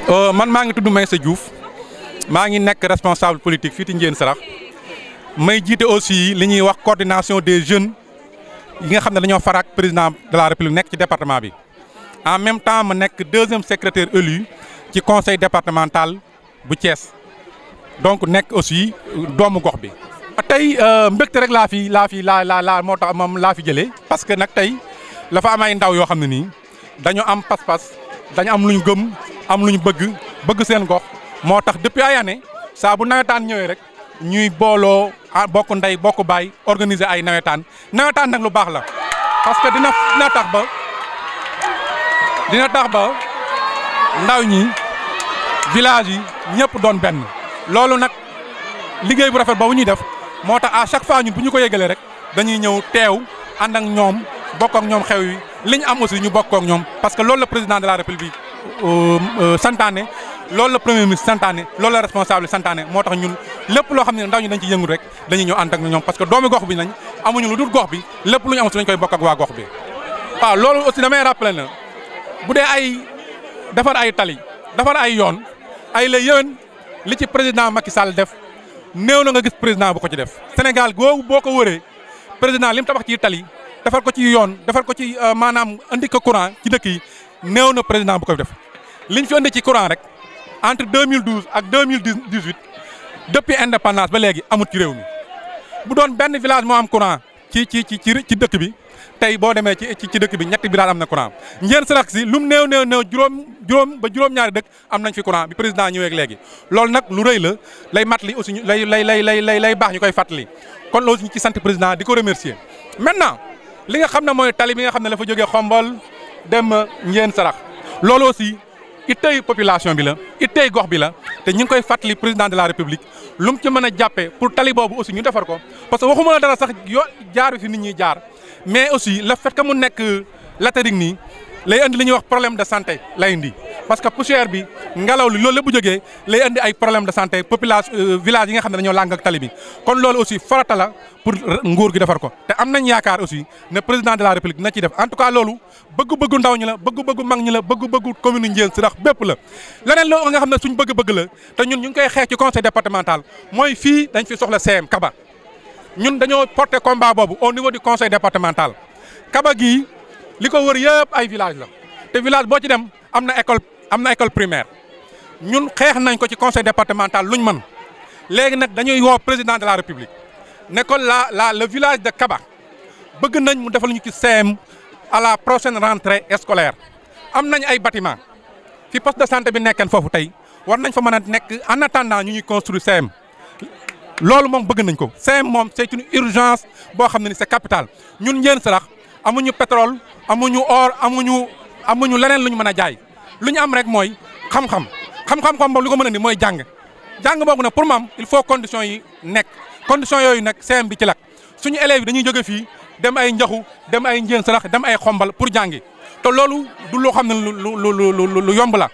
man maa ngi tudd Meissa Diouf maa ngi nekk responsable politique fii ci Ndiéyène Sirakh may jiite aussi li ñuy wax coordination des jeunes yi nga xam ne dañoo farak président de la République nekk ci département bi en même temps ma nekk deuxième secrétaire élu ci conseil départemental bu Thiès donc nekk aussi doomu gox bi. tey mbégte rek laa moo tax moom laa fi jëlee parce que nag tey la fa am ay ndaw yoo xam ne nii dañoo am pas-pas dañu am luñ gëm am luñ bëgg seen gox moo tax depuis ay années saa bu nawetaan ñëwee rek ñuy booloo bokk ndey bokk baay organiser ay nawetaan nag lu baax la parce que dina tax ba ndaw ñi village yi ñëpp doon benn loolu nag liggéey bu rafet ba wu ñuy def moo tax à chaque fois ñun bu ñu ko yëgalee rek dañuy ñëw teew ànd ak ñoom bokk ak ñoom xew yi li ñu am aussi ñu bokk ak ñoom parce que loolu la président de la république santaane loolu la premier ministre santaane loolu la responsable santaane moo tax ñun lépp loo xam ne ndaw ñi dañ ci yëngu rek dañuy ñëw ànd ak ñoom parce que doomi gox bi nañ amuñu lu dul gox bi lépp lu ñu am si dañ koy bokk ak waa gox bi. waaw loolu aussi damay rappeler na bu dee ay defar ay tali defar ay yoon ay la yéwén li ci président Macky Sall def néew na nga gis président bu ko ci def Sénégal googu boo ko wëree président li mu tabax ci tali defar ko ci yoon defar ko ci maanaam andi ko courant ci dëkk yi néew na président bu ko def liñ fi andi ci courant rek entre 2012 ak 2018 depuis indépendance ba léegi amut ci réew mi bu doon benn village moo am courant ci dëkk bi tey boo demee ci dëkk bi ñetti village am na courant Ndiéyène Sirakh si lu mu néew juróom-ñaari dëkk am nañ fi courant bi président ñëwee ak léegi loolu nag lu rëy la lay matali aussi lay baax ñu koy fàttali kon loolu ñu ci sant président di ko remercier maintenant li nga xam ne mooy tali bi nga xam ne la fa jógee Xombol dem Ndiéyène Sirakh loolu aussi ittey population bi la ittey gox bi la te ñu ngi koy fàttali président de la république lu mu ci mën a jàppee pour tali boobu aussi ñu defar ko parce que waxuma la dara sax jaar fi nit ñi jaar mais aussi le fait que mu nekk latérite nii lay indi li ñuy wax problème de santé lay indi parce que poussière bi ngelaw li loolu lépp bu jógee lay indi ay problème de santé population village yi nga xam ne dañoo làng ak tali bi kon loolu aussi farata la pour nguur gi defar ko te am nañ yaakaar aussi ne président de la république dina ciy def en tout cas loolu bëgg-bëggu ndaw ñi la bëgg-bëggu mag ñi la bëgg-bëggu commune Ndiéyène Sirakh bépp la leneen loo nga xam ne suñ bëgg-bëgg la te ñun ñu ngi koy xeex ci conseil départemental mooy fii dañ fi soxla CM Kaba ñun dañoo porter combat boobu au niveau du conseil départemental Kaba gii li ko wër yëpp ay village la te village boo ci dem am na école primaire ñun xeex nañ ko ci conseil départemental luñ mën léegi nag dañuy woo président de la république ne ko le village de Kaba bëgg nañ mu defal ñu ci CM à la prochaine rentrée scolaire am nañ ay bâtiment fi poste de santé bi nekkeen foofu tey war nañ fa mën a nekk en attendant ñu ñuy construire CM loolu moom bëgg nañ ko CM moom c'est une urgence boo xam ne ni c'est capital ñun Ndiéyène Sirakh amuñu pétrole amuñu or amuñu leneen lu ñu mën a jaay lu ñu am rek mooy xam-xam boobu li ko mën a indi mooy jàng boobu nag pour mu am il faut conditions yi nekk conditions yooyu nag CM bi ci lak suñu élèves yi dañuy jóge fii dem ay Njaxu dem ay Ndiéyène Sirakh dem ay Xombal pour jàngi te loolu du loo xam ne lu yomb la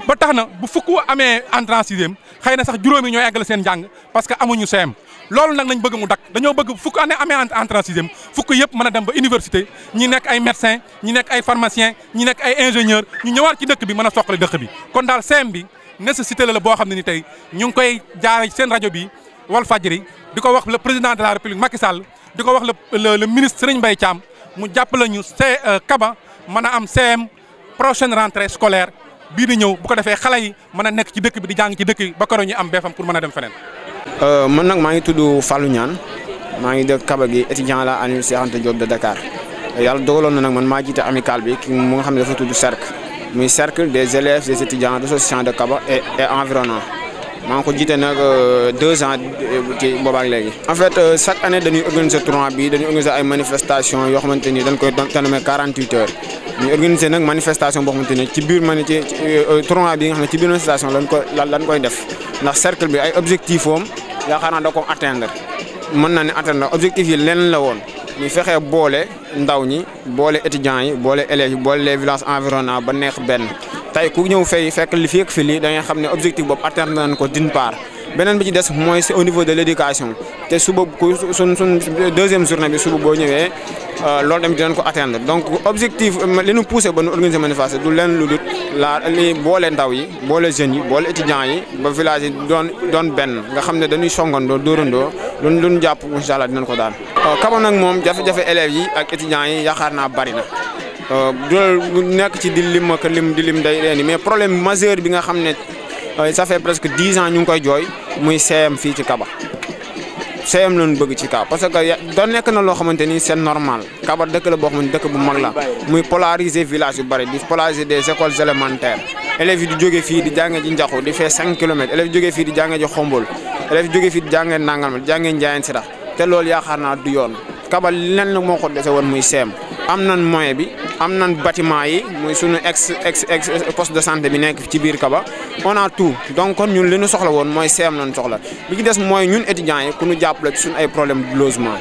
ba tax na bu fukk amee entrée en sixième xëy na sax juróomi ñooy eggale seen jàng parce que amuñu CM loolu nag lañ bëgg mu dakk dañoo bëgg fukk amee entrée en sixième fukk yëpp mën a dem ba université ñi nekk ay médecin ñi nekk ay pharmacien ñi nekk ay ingénieur ñu ñëwaat ci dëkk bi mën a soqali dëkk bi kon daal CM bi nécessité la boo xam ne ni tey ñu ngi koy jaare seen rajo bi Walfadjri di ko wax le président de la république Macky Sall di ko wax le ministre Serigne Mbaye Thiam mu jàppale ñu Kaba mën a am CM prochaine rentrée scolaire bii di ñëw bu ko defee xale yi mën a nekk ci dëkk bi di jàng ci dëkk bi ba keroog ñu am BFEM pour mën a dem feneen. man nag maa ngi tudd Fallou Niane maa ngi dëkk Kaba gi étudiant la à l'université Anta Diop de Dakar yàlla dogaloon na nag man maa jiite amical bi ki mu nga xam ne dafa tudd cercle muy cercle des élèves des étudiants d'association de Kaba et environnement maa ngi ko jiite nag 2 ans ci boobaak léegi. en fait chaque année dañuy organiser tournoi bi dañuy organiser ay manifestations yoo xamante ni dañ koy dénommer 48 heures. ñu organiser nag manifestation boo xamante ne ci biir tournoi bi nga xam ne ci biir manifestation lan koy def ndax cercle bi ay objectifs am yaakaar naa da ko atteindre mën na ne atteindre objectif yi lenn la woon ñu fexee boole ndaw ñi boole étudiants yi boole élèves yi boole les villages environnants ba neex benn tey ku ñëw fekk li fi ak fi lii da ngay xam ne objectif boobu atteindre nañ ko d'une part beneen bi ci des mooy c'est au niveau de l'éducation te suba suñ deuxième journée bi suba boo ñëwee loolu tamit dinañ ko atteindre donc objectif li ñu poussé ba ñu organiser manifester du leen lu dul li boole ndaw yi boole jeunes yi boole étudiants yi ba village yi doon benn nga xam ne dañuy songandoo dóorandoo luñ jàpp incha allah dinañ ko daan. Kaba nag moom jafe-jafe élèves yi ak étudiants yi yaakaar naa bari na du nekk ci di lim ak lim day leen mais problème majeur bi nga xam ne ça fait presque 10 ans ñu ngi koy jooy muy CM fii ci Kaba. CM lañu bëgg ci Kaba parce que da nekk na loo xamante ni c'est normal Kaba dëkk la boo xamante dëkk bu mag la muy polariser village yu bari di polariser des écoles élémentaires élèves yi di jógee fii di jàngee ji Njaxu di fee 5 kilomètres élèves yi jógee fii di jàngee ji Xombol élèves yi jógee fii di jàngee Nangal di jàngee Njaayeen Sirax te loolu yaakaar naa du yoon Kaba lenn moo ko dese woon muy CM am nañ moyen bi am nañ bâtiment yi muy suñu ex poste de santé bi nekk ci biir Kaba on a tout donc kon ñun li ñu soxla woon mooy CM lañ soxla bi ci des mooy ñun étudiants yi ku ñu jàppale ci suñu ay problème de logement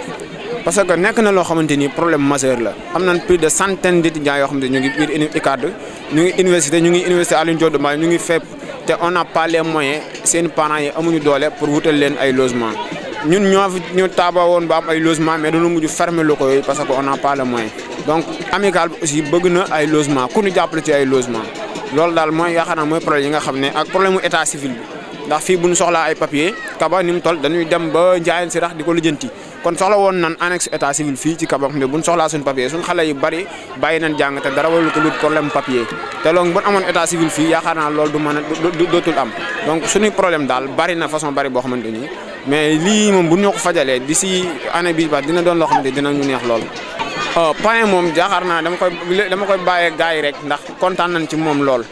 parce que nekk na loo xamante ni problème majeur la am nañ plus de centaines d'étudiants yoo xamante ni ñu ngi biir UCAD ñu ngi université Alioune Diop de Mbaye ñu ngi fépp te on n'a pas les moyens seen parents yi amuñu doole pour wutal leen ay logement ñun ñu taaba woon ba am ay logement mais dañu mujj fermer locaux yooyu parce que on n'a pas les moyens donc amical bi aussi bëgg na ay logement ku ñu jàppale ci ay logement loolu daal mooy yaakaar naa mooy problème yi nga xam ne ak problème mu état civil bi ndax fii bu ñu soxlaa ay papier Kaba ni mu toll dañuy dem ba Njaayeen Sirax di ko lijjanti kon soxla woon nan annexe état civil fii ci Kaba mais bu ñu soxlaa suñu papier suñu xale yu bari bàyyi nañ jàng te dara walu ko lu problème papier te loolu bu ñu amoon état civil fii yaakaar naa loolu du mën a dootul am donc suñuy problème daal bari na façon bari boo xamante ni mais lii moom bu ñu ko fajalee d'ici année bii ba dina doon loo xamante dina ñu neex lool. Parrain moom yaakaar naa dama koy bàyyee gars yi rek ndax kontaan nañ ci moom lool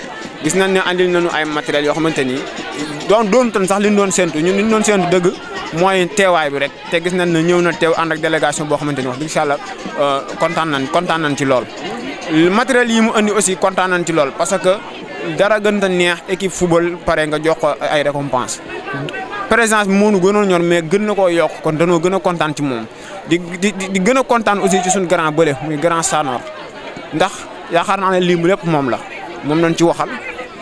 gis nañ ne andil nañu ay matériels yoo xamante ni doon sax li ñu doon séntu ñun li ñu doon séntu dëgg mooy teewaay bi rek te gis nañ ne ñëw na teew ànd ak délégation boo xamante ni wax dëgg incha allah kontaan nañ ci lool. matériels yi mu andi aussi kontaan nañ ci lool parce que dara gën a neex équipe football pare nga jox ko ay récompense présence bi moo ñu gënoon ñor mais gën na koo yokk kon danoo gën a kontaan ci moom di gën a kontaan aussi ci suñu grand bële muy grand Sanor ndax yaakaar naa ne lii mu lépp moom la moom lañ ci waxal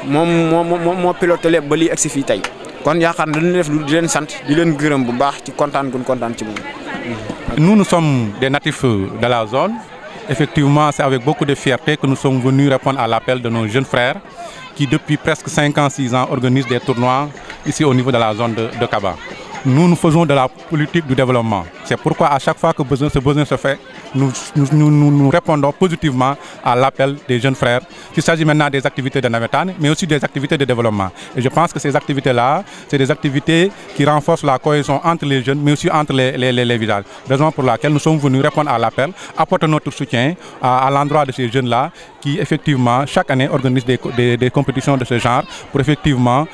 moo piloté lépp ba lii egsi fii tey kon yaakaar naa dañu def lu di leen sant di leen gërëm bu baax ci kontaan ci moom. Nous sommes des natifs de la zone. Effectivement, c'est avec beaucoup de fierté que nous sommes venus répondre à l'appel de nos jeunes frères qui, depuis presque 5 ans, 6 ans, organisent des tournois ici au niveau de la zone de Kaba. Nous faisons de la politique du développement. C'est pourquoi à chaque fois que ce besoin se fait, nous répondons positivement à l'appel des jeunes frères. Il s'agit maintenant des activités de navétane, mais aussi des activités de développement. Et je pense que ces activités-là, c'est des activités qui renforcent la cohésion entre les jeunes, mais aussi entre les villages. Raison pour laquelle nous sommes venus répondre à l'appel, apporter notre soutien à l'endroit de ces jeunes-là qui, effectivement, chaque année organisent des compétitions de ce genre pour effectivement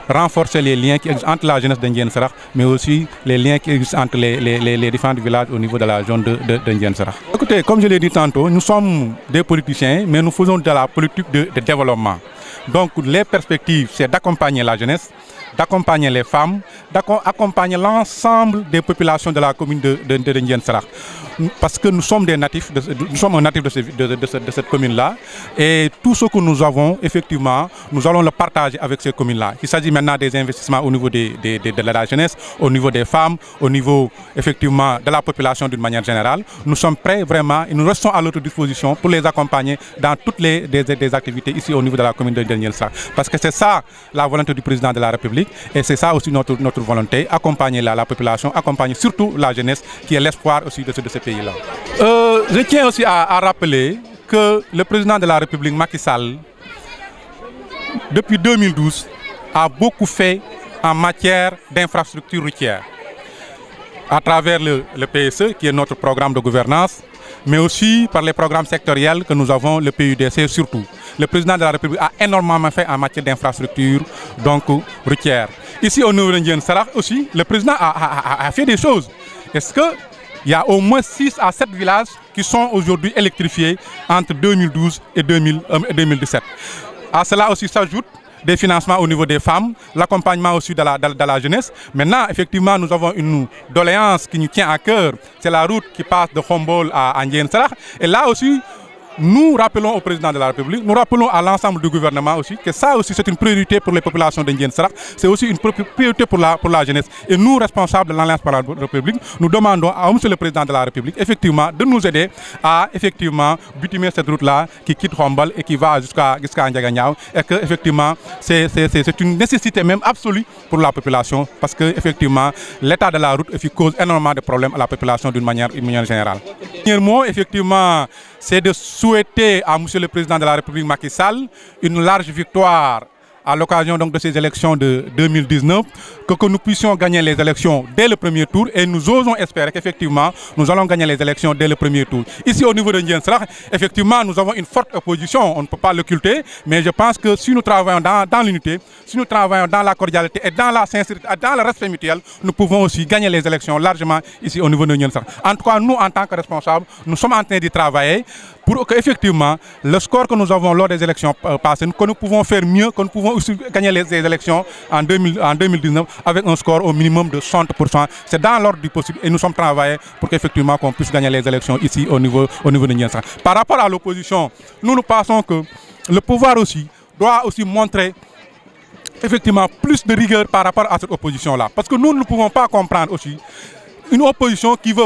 renforcer les liens qui existent entre la jeunesse de Ndiéyène Sirax, mais aussi les liens qui existent entre les différents villages au niveau de la zone de Ndiéyène Sirax. Écoutez, comme je l'ai dit tantôt, nous sommes des politiciens, mais nous faisons de la politique de développement. Donc les perspectives, c'est d'accompagner la jeunesse, d'accompagner les femmes, d'accompagner l'ensemble des populations de la commune de Ndiéyène Sirax. Parce que nous sommes un natif de cette commune-là et tout ce que nous avons, effectivement, nous allons le partager avec ces communes-là. Il s'agit maintenant des investissements au niveau de la jeunesse, au niveau des femmes, au niveau, effectivement, de la population d'une manière générale. Nous sommes prêts vraiment et nous restons à leur disposition pour les accompagner dans toutes les activités ici au niveau de la commune de Ndiéyène Sirax. Parce que c'est ça la volonté du président de la République et c'est ça aussi notre volonté, accompagner la population, accompagner surtout la jeunesse qui est l'espoir aussi de ce pays-là. Je tiens aussi à rappeler que le président de la République, Macky Sall, depuis 2012, a beaucoup fait en matière d'infrastructures routières, à travers le PSE, qui est notre programme de gouvernance, mais aussi par les programmes sectoriels que nous avons, le PUDC surtout. Le président de la République a énormément fait en matière d'infrastructures routières. Ici au niveau de Ndiéyène Sirax aussi, le président a fait des choses. Est-ce que il y a au moins 6 à 7 villages qui sont aujourd'hui électrifiés entre 2012 et 2017. À cela aussi s'ajoute des financements au niveau des femmes, l'accompagnement aussi de la jeunesse. Maintenant, effectivement, nous avons une doléance qui nous tient à cœur. C'est la route qui passe de Khombol à Ndiéyène Sirax. Et là aussi, nous rappelons au président de la République, nous rappelons à l'ensemble du gouvernement aussi que ça aussi c'est une priorité pour les populations d'Indienne Sarak, c'est aussi une priorité pour la jeunesse. Et nous, responsables de l'Alliance pour la République, nous demandons à M. le Président de la République effectivement de nous aider à effectivement bitumer cette route-là qui quitte Khombole et qui va jusqu'à Ndiaganiao, et que effectivement c'est une nécessité même absolue pour la population, parce que effectivement l'état de la route cause énormément de problèmes à la population d'une manière générale. Le dernier mot, effectivement, c'est de souhaiter à M. le Président de la République Macky Sall une large victoire à l'occasion donc de ces élections de 2019, que nous puissions gagner les élections dès le premier tour, et nous osons espérer qu'effectivement nous allons gagner les élections dès le premier tour. Ici au niveau de Ndiéyène Sirakh, effectivement nous avons une forte opposition, on ne peut pas l'occulter, mais je pense que si nous travaillons dans l'unité, si nous travaillons dans la cordialité et dans la sincérité, dans le respect mutuel, nous pouvons aussi gagner les élections largement ici au niveau de Ndiéyène Sirakh. En tout cas, nous en tant que responsables, nous sommes en train d'y travailler pour que effectivement le score que nous avons lors des élections passées, que nous pouvons faire mieux, que nous pouvons aussi gagner les élections en 2019 avec un score au minimum de 60%. C'est dans l'ordre du possible et nous sommes travaillés pour qu'effectivement qu'on puisse gagner les élections ici au niveau de Ndiéyène Sirakh. Par rapport à l'opposition, nous pensons que le pouvoir aussi doit aussi montrer effectivement plus de rigueur par rapport à cette opposition-là. Parce que nous ne pouvons pas comprendre aussi une opposition qui veut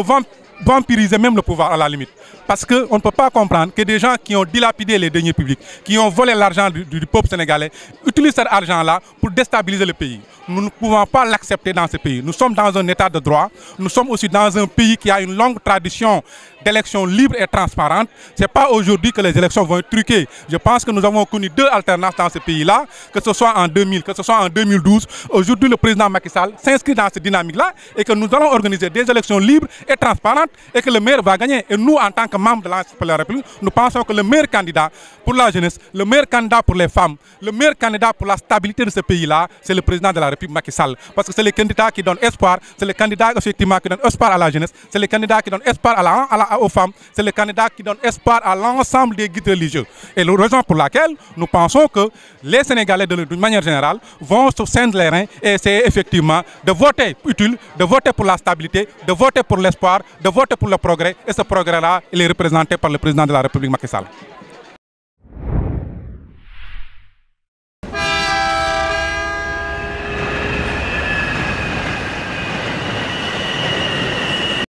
vampiriser même le pouvoir à la limite. Parce qu'on ne peut pas comprendre que des gens qui ont dilapidé les deniers publics, qui ont volé l'argent du peuple sénégalais, utilisent cet argent-là pour déstabiliser le pays. Nous ne pouvons pas l'accepter dans ce pays. Nous sommes dans un état de droit. Nous sommes aussi dans un pays qui a une longue tradition d'élections libres et transparentes. Ce n'est pas aujourd'hui que les élections vont être truquées. Je pense que nous avons connu deux alternances dans ce pays-là, que ce soit en 2000, que ce soit en 2012. Aujourd'hui, le président Macky Sall s'inscrit dans cette dynamique-là et que nous allons organiser des élections libres et transparentes et que le maire va gagner. Et nous, en tant que membres de l'Alliance pour la République, nous pensons que le meilleur candidat pour la jeunesse, le meilleur candidat pour les femmes, le meilleur candidat pour la stabilité de ce pays-là, c'est le président de la République Macky Sall. Parce que c'est le candidat qui donne espoir, c'est le candidat effectivement qui donne espoir à la jeunesse, c'est le candidat qui donne espoir aux femmes, c'est le candidat qui donne espoir à l'ensemble des guides religieux. Et la raison pour laquelle nous pensons que les Sénégalais, d'une manière générale, vont se scindre les reins et essayer effectivement de voter utile, de voter pour la stabilité, de voter pour l'espoir, de voter pour le progrès. Et ce progrès-là, il est représenté par le président de la République Macky Sall.